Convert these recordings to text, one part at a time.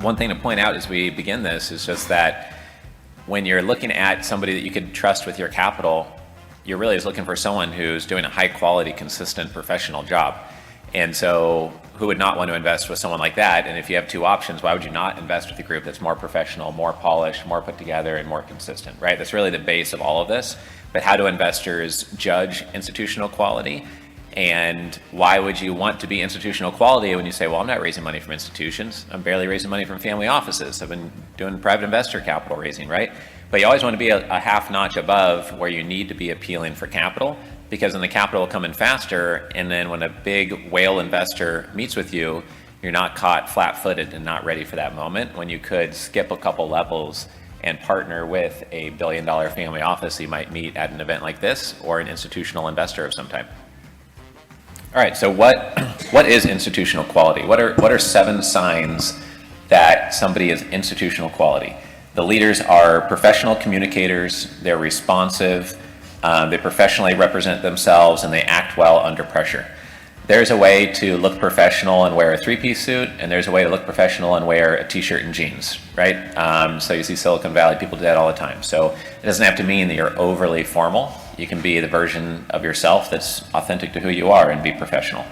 One thing to point out as we begin this is just that when you're looking at somebody that you could trust with your capital, you're really just looking for someone who's doing a high quality, consistent, professional job. And so who would not want to invest with someone like that? And if you have two options, why would you not invest with a group that's more professional, more polished, more put together, and more consistent, right? That's really the base of all of this. But how do investors judge institutional quality? And why would you want to be institutional quality when you say, well, I'm not raising money from institutions. I'm barely raising money from family offices. I've been doing private investor capital raising, right? But you always want to be a half notch above where you need to be appealing for capital, because then the capital will come in faster. And then when a big whale investor meets with you, you're not caught flat-footed and not ready for that moment, when you could skip a couple levels and partner with a billion-dollar family office you might meet at an event like this, or an institutional investor of some type. All right, so what is institutional quality? What are 7 signs that somebody is institutional quality? The leaders are professional communicators, they're responsive, they professionally represent themselves, and they act well under pressure. There's a way to look professional and wear a 3-piece suit, and there's a way to look professional and wear a t-shirt and jeans, right? So you see Silicon Valley people do that all the time. So it doesn't have to mean that you're overly formal. You can be the version of yourself that's authentic to who you are and be professional.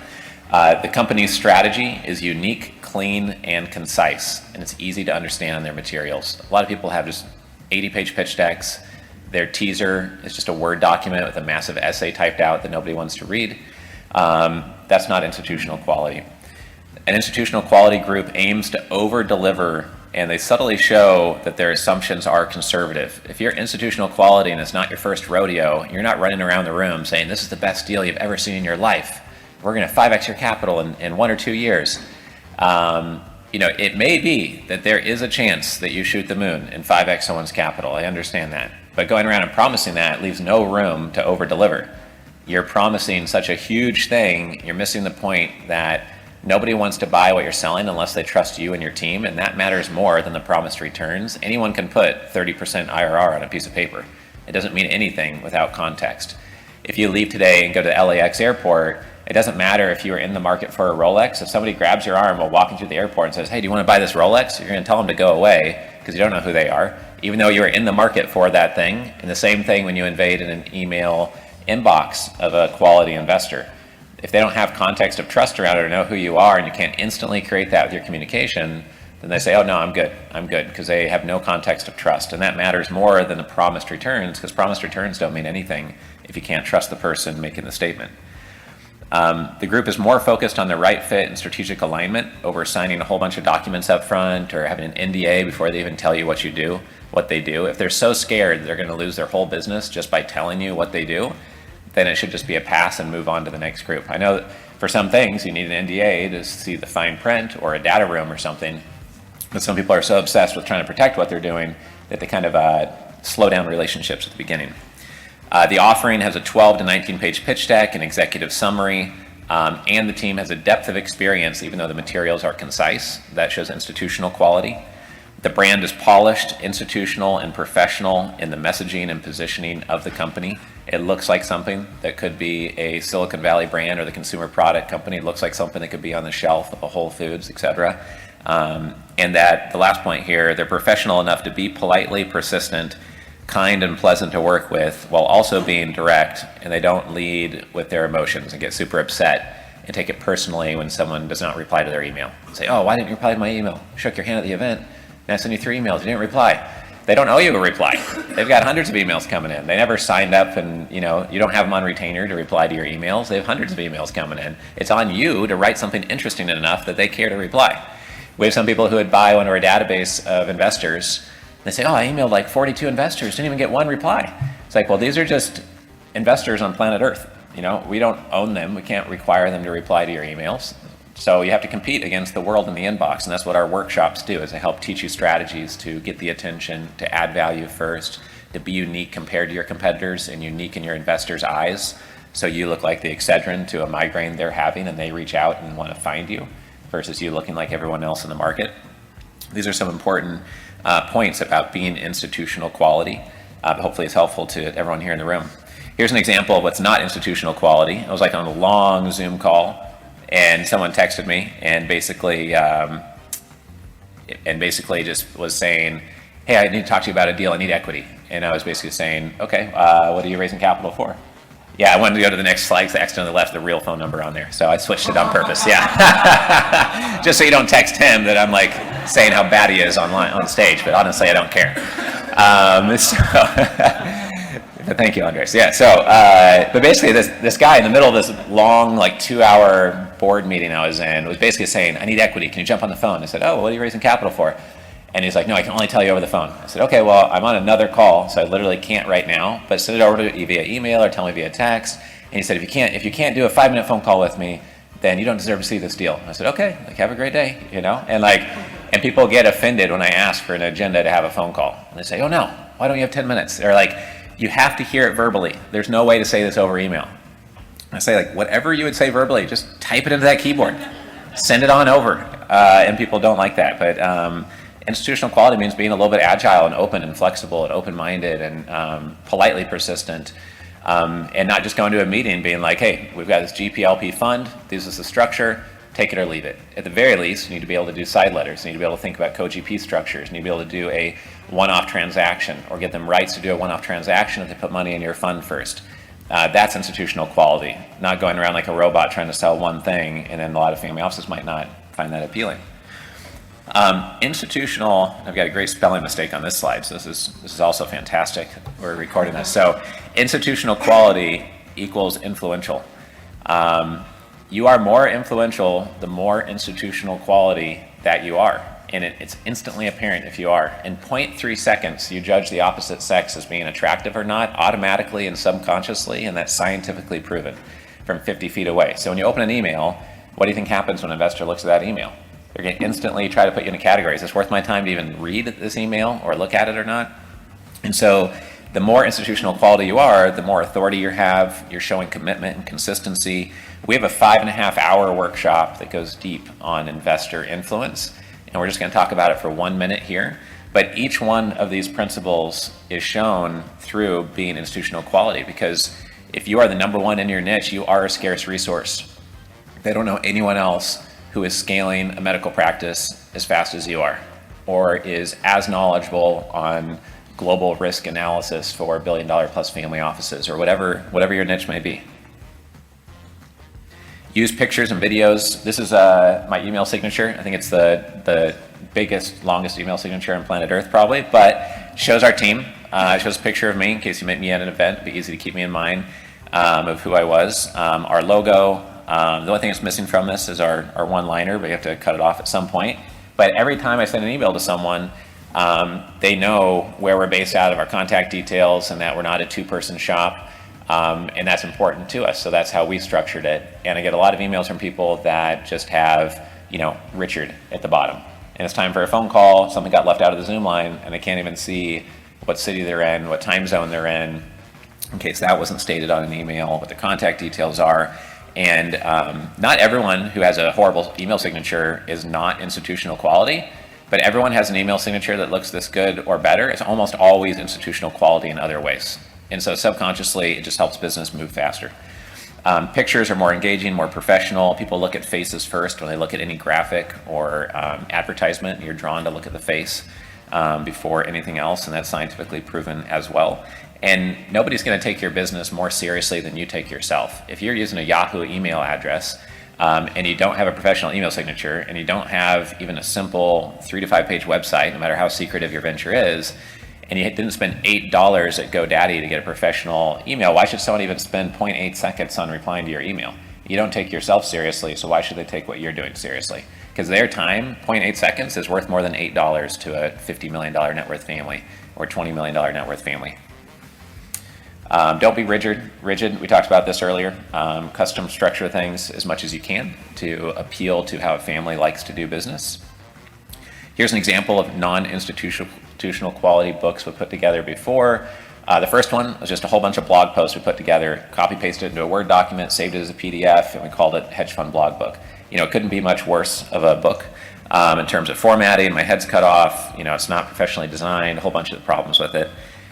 The company's strategy is unique, clean, and concise, and it's easy to understand in their materials. A lot of people have just 80-page pitch decks. Their teaser is just a Word document with a massive essay typed out that nobody wants to read. That's not institutional quality. An institutional quality group aims to over-deliver, and they subtly show that their assumptions are conservative. If you're institutional quality and it's not your first rodeo, you're not running around the room saying, this is the best deal you've ever seen in your life. We're going to 5x your capital in 1 or 2 years. It may be that there is a chance that you shoot the moon and 5x someone's capital. I understand that. But going around and promising that leaves no room to over-deliver. You're promising such a huge thing, you're missing the point that nobody wants to buy what you're selling unless they trust you and your team, and that matters more than the promised returns. Anyone can put 30% IRR on a piece of paper. It doesn't mean anything without context. If you leave today and go to the LAX airport, it doesn't matter if you were in the market for a Rolex. If somebody grabs your arm while walking through the airport and says, hey, do you want to buy this Rolex? You're going to tell them to go away because you don't know who they are, even though you were in the market for that thing. And the same thing when you invade in an email inbox of a quality investor. If they don't have context of trust around it or know who you are, and you can't instantly create that with your communication, then they say, oh no, I'm good, because they have no context of trust. And that matters more than the promised returns, because promised returns don't mean anything if you can't trust the person making the statement. The group is more focused on the right fit and strategic alignment over signing a whole bunch of documents up front or having an NDA before they even tell you what they do. If they're so scared they're going to lose their whole business just by telling you what they do, then it should just be a pass and move on to the next group. I know that for some things you need an NDA to see the fine print or a data room or something, but some people are so obsessed with trying to protect what they're doing that they kind of slow down relationships at the beginning. The offering has a 12 to 19-page pitch deck, an executive summary, and the team has a depth of experience even though the materials are concise. That shows institutional quality. The brand is polished, institutional, and professional in the messaging and positioning of the company. It looks like something that could be a Silicon Valley brand or the consumer product company. It looks like something that could be on the shelf of a Whole Foods, etc. And that, the last point here, they're professional enough to be politely persistent, kind and pleasant to work with, while also being direct, and they don't lead with their emotions and get super upset and take it personally when someone does not reply to their email. Say, oh, why didn't you reply to my email? I shook your hand at the event, and I sent you 3 emails, you didn't reply. They don't owe you a reply. They've got hundreds of emails coming in. They never signed up, and you don't have them on retainer to reply to your emails. They have hundreds of emails coming in. It's on you to write something interesting enough that they care to reply. We have some people who would buy onto our database of investors. They say, oh, I emailed like 42 investors, didn't even get 1 reply. It's like, well, these are just investors on planet Earth. We don't own them. We can't require them to reply to your emails. So you have to compete against the world in the inbox, and that's what our workshops do, is they help teach you strategies to get the attention, to add value first, to be unique compared to your competitors and unique in your investors' eyes. So you look like the Excedrin to a migraine they're having and they reach out and want to find you versus you looking like everyone else in the market. These are some important points about being institutional quality. Hopefully it's helpful to everyone here in the room. Here's an example of what's not institutional quality. I was like on a long Zoom call, and someone texted me and basically just was saying, hey, I need to talk to you about a deal, I need equity. And I was basically saying, okay, what are you raising capital for? Yeah, I wanted to go to the next slide because I accidentally left the real phone number on there. So I switched it on purpose, yeah. Just so you don't text him that I'm like saying how bad he is on stage, but honestly, I don't care. But thank you, Andres. Yeah, so, but basically this guy in the middle of this long, like 2-hour board meeting I was in was basically saying, I need equity, can you jump on the phone? I said, oh, what are you raising capital for? And he's like, no, I can only tell you over the phone. I said, okay, well, I'm on another call, so I literally can't right now, but send it over to me via email or tell me via text. And he said, if you can't do a 5-minute phone call with me, then you don't deserve to see this deal. I said, okay, like, have a great day, you know? And people get offended when I ask for an agenda to have a phone call. And they say, oh no, why don't you have 10 minutes? They're like, you have to hear it verbally. There's no way to say this over email. I say, like, whatever you would say verbally, just type it into that keyboard. Send it on over. And people don't like that. But institutional quality means being a little bit agile and open and flexible and open-minded and politely persistent, and not just going to a meeting and being like, hey, we've got this GPLP fund, this is the structure, take it or leave it. At the very least, you need to be able to do side letters, you need to be able to think about co-GP structures, you need to be able to do a one-off transaction or get them rights to do a one-off transaction if they put money in your fund first. That's institutional quality, not going around like a robot trying to sell one thing, and then a lot of family offices might not find that appealing. Institutional, I've got a great spelling mistake on this slide, so this is also fantastic. We're recording this. So institutional quality equals influential. You are more influential the more institutional quality that you are. And it's instantly apparent if you are. In 0.3 seconds, you judge the opposite sex as being attractive or not, automatically and subconsciously, and that's scientifically proven from 50 feet away. So when you open an email, what do you think happens when an investor looks at that email? They're going to instantly try to put you in a category. Is this worth my time to even read this email or look at it or not? And so the more institutional quality you are, the more authority you have, you're showing commitment and consistency. We have a 5.5-hour workshop that goes deep on investor influence, and we're just going to talk about it for 1 minute here. But each one of these principles is shown through being institutional quality, because if you are the number one in your niche, you are a scarce resource. They don't know anyone else who is scaling a medical practice as fast as you are, or is as knowledgeable on global risk analysis for $1 billion plus family offices, or whatever your niche may be. Use pictures and videos. This is my email signature. I think it's the biggest, longest email signature on planet Earth probably, but shows our team. It shows a picture of me in case you meet me at an event. It'd be easy to keep me in mind of who I was. Our logo. The only thing that's missing from this is our one-liner, but you have to cut it off at some point. But every time I send an email to someone, they know where we're based out of, our contact details, and that we're not a two-person shop, and that's important to us. So that's how we structured it. And I get a lot of emails from people that just have, Richard at the bottom. And it's time for a phone call, something got left out of the Zoom line, and I can't even see what city they're in, what time zone they're in case that wasn't stated on an email, what the contact details are. And not everyone who has a horrible email signature is not institutional quality, but everyone has an email signature that looks this good or better. It's almost always institutional quality in other ways. And so subconsciously, it just helps business move faster. Pictures are more engaging, more professional. People look at faces first when they look at any graphic or advertisement. You're drawn to look at the face before anything else, and that's scientifically proven as well. And nobody's going to take your business more seriously than you take yourself. If you're using a Yahoo email address and you don't have a professional email signature, and you don't have even a simple 3 to 5 page website, no matter how secretive your venture is, and you didn't spend $8 at GoDaddy to get a professional email, why should someone even spend 0.8 seconds on replying to your email? You don't take yourself seriously, so why should they take what you're doing seriously? Because their time, 0.8 seconds, is worth more than $8 to a $50 million net worth family or $20 million net worth family. Don't be rigid. We talked about this earlier. Custom structure things as much as you can to appeal to how a family likes to do business. Here's an example of non-institutional quality books we put together before. The first one was just a whole bunch of blog posts we put together, copy-pasted it into a Word document, saved it as a PDF, and we called it Hedge Fund Blog Book. It couldn't be much worse of a book in terms of formatting. My head's cut off. It's not professionally designed, a whole bunch of problems with it.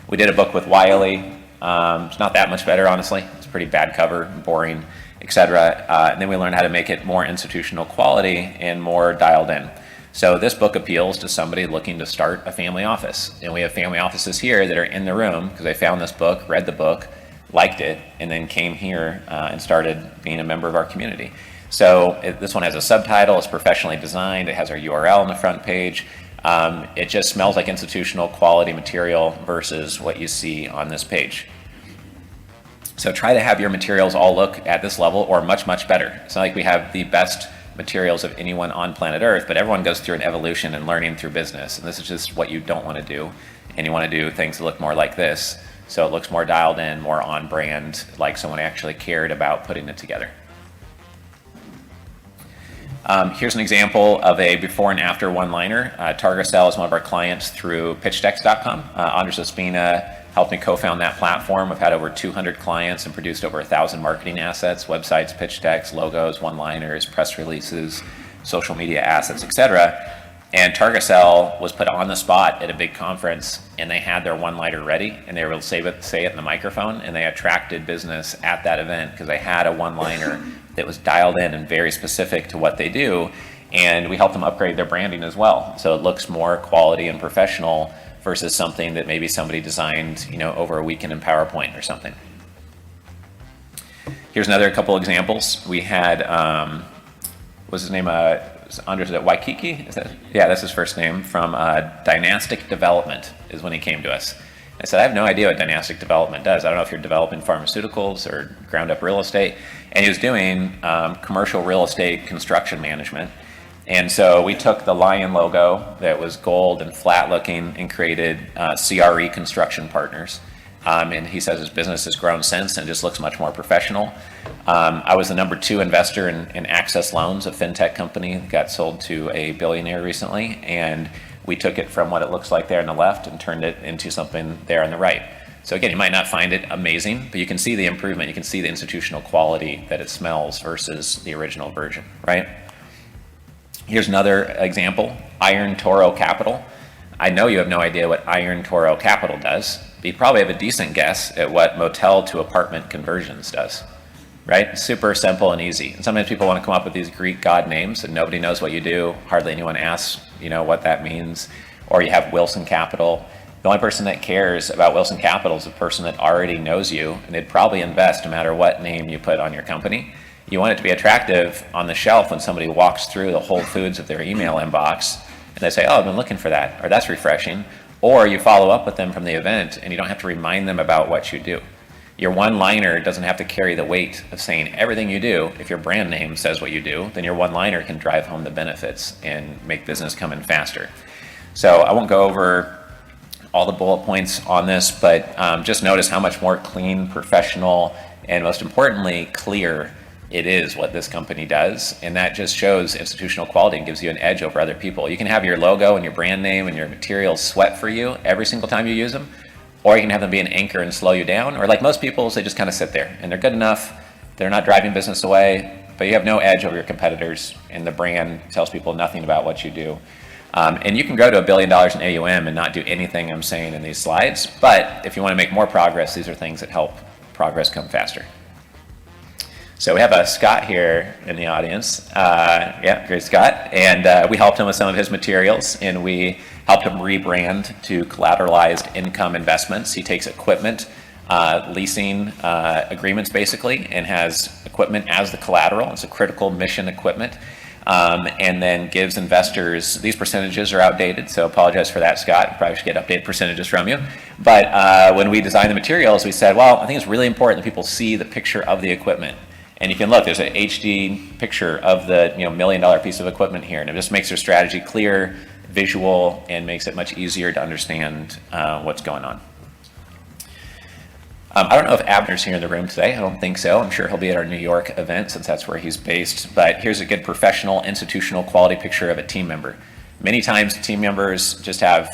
We did a book with Wiley. It's not that much better, honestly. It's a pretty bad cover, boring, etc. And then we learned how to make it more institutional quality and more dialed in. So this book appeals to somebody looking to start a family office. And we have family offices here that are in the room because they found this book, read the book, liked it, and then came here and started being a member of our community. So this one has a subtitle, it's professionally designed, it has our URL on the front page. It just smells like institutional quality material versus what you see on this page. So try to have your materials all look at this level or much, much better. It's not like we have the best materials of anyone on planet Earth, but everyone goes through an evolution and learning through business. And this is just what you don't want to do. And you want to do things that look more like this. So it looks more dialed in, more on brand, like someone actually cared about putting it together. Here's an example of a before and after one-liner. Targa is one of our clients through pitchdex.com. Andres Espina helped me co-found that platform. I've had over 200 clients and produced over 1,000 marketing assets, websites, pitch decks, logos, one-liners, press releases, social media assets, etc. And Targa was put on the spot at a big conference, and they had their one-liner ready, and they were able to say it in the microphone, and they attracted business at that event because they had a one-liner that was dialed in and very specific to what they do, and we helped them upgrade their branding as well. So it looks more quality and professional versus something that maybe somebody designed, over a weekend in PowerPoint or something. Here's another couple examples. We had, what's his name? Andres, is it Waikiki? Yeah, that's his first name. From Dynastic Development is when he came to us. I said, I have no idea what dynastic development does. I don't know if you're developing pharmaceuticals or ground up real estate. And he was doing commercial real estate construction management. And so we took the lion logo that was gold and flat looking and created CRE Construction Partners. And he says his business has grown since and just looks much more professional. I was the number 2 investor in Access Loans, a fintech company that got sold to a billionaire recently. And we took it from what it looks like there on the left and turned it into something there on the right. So again, you might not find it amazing, but you can see the improvement. You can see the institutional quality that it smells versus the original version, right? Here's another example, Iron Toro Capital. I know you have no idea what Iron Toro Capital does, but you probably have a decent guess at what motel to apartment conversions does, right? Super simple and easy. And sometimes people want to come up with these Greek god names and nobody knows what you do. Hardly anyone asks, what that means. Or you have Wilson Capital. The only person that cares about Wilson Capital is the person that already knows you, and they'd probably invest no matter what name you put on your company. You want it to be attractive on the shelf when somebody walks through the Whole Foods of their email inbox and they say, oh, I've been looking for that, or that's refreshing. Or you follow up with them from the event and you don't have to remind them about what you do. Your one-liner doesn't have to carry the weight of saying everything you do. If your brand name says what you do, then your one-liner can drive home the benefits and make business come in faster. So I won't go over all the bullet points on this, but just notice how much more clean, professional, and most importantly, clear it is what this company does. And that just shows institutional quality and gives you an edge over other people. You can have your logo and your brand name and your materials sweat for you every single time you use them, or you can have them be an anchor and slow you down, or like most people, they just kind of sit there and they're good enough. They're not driving business away, but you have no edge over your competitors, and the brand tells people nothing about what you do. And you can grow to $1 billion in AUM and not do anything I'm saying in these slides, but if you want to make more progress, these are things that help progress come faster. So we have a Scott here in the audience. Yeah, great Scott. And we helped him with some of his materials, and we helped him rebrand to collateralized income investments. He takes equipment, leasing agreements basically, and has equipment as the collateral. It's a critical mission equipment. And then gives investors, these percentages are outdated, so apologize for that, Scott. Probably should get updated percentages from you. But when we designed the materials, we said, well, I think it's really important that people see the picture of the equipment. And you can look, there's an HD picture of the $1 million piece of equipment here, and it just makes their strategy clear, visual, and makes it much easier to understand what's going on. I don't know if Abner's here in the room today. I don't think so. I'm sure he'll be at our New York event since that's where he's based. But here's a good professional, institutional quality picture of a team member. Many times team members just have,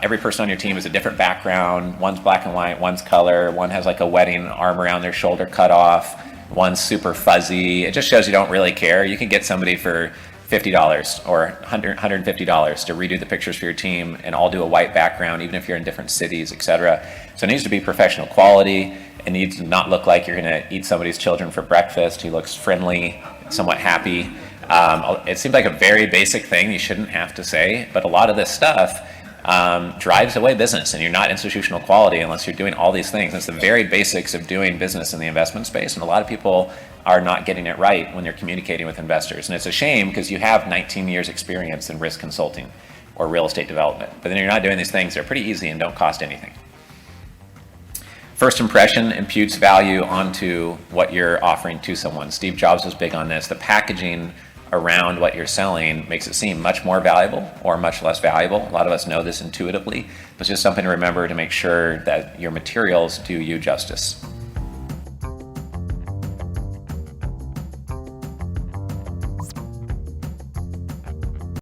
every person on your team is a different background. One's black and white, one's color, one has like a wedding arm around their shoulder cut off, one's super fuzzy. It just shows you don't really care. You can get somebody for $50 or $150 to redo the pictures for your team and all do a white background, even if you're in different cities, etc. So it needs to be professional quality. It needs to not look like you're going to eat somebody's children for breakfast. He looks friendly, somewhat happy. It seems like a very basic thing you shouldn't have to say, but a lot of this stuff drives away business, and you're not institutional quality unless you're doing all these things. It's the very basics of doing business in the investment space, and a lot of people are not getting it right when they're communicating with investors. And it's a shame because you have 19 years experience in risk consulting or real estate development, but then you're not doing these things. They're pretty easy and don't cost anything. First impression imputes value onto what you're offering to someone. Steve Jobs was big on this. The packaging around what you're selling makes it seem much more valuable or much less valuable. A lot of us know this intuitively, but it's just something to remember to make sure that your materials do you justice.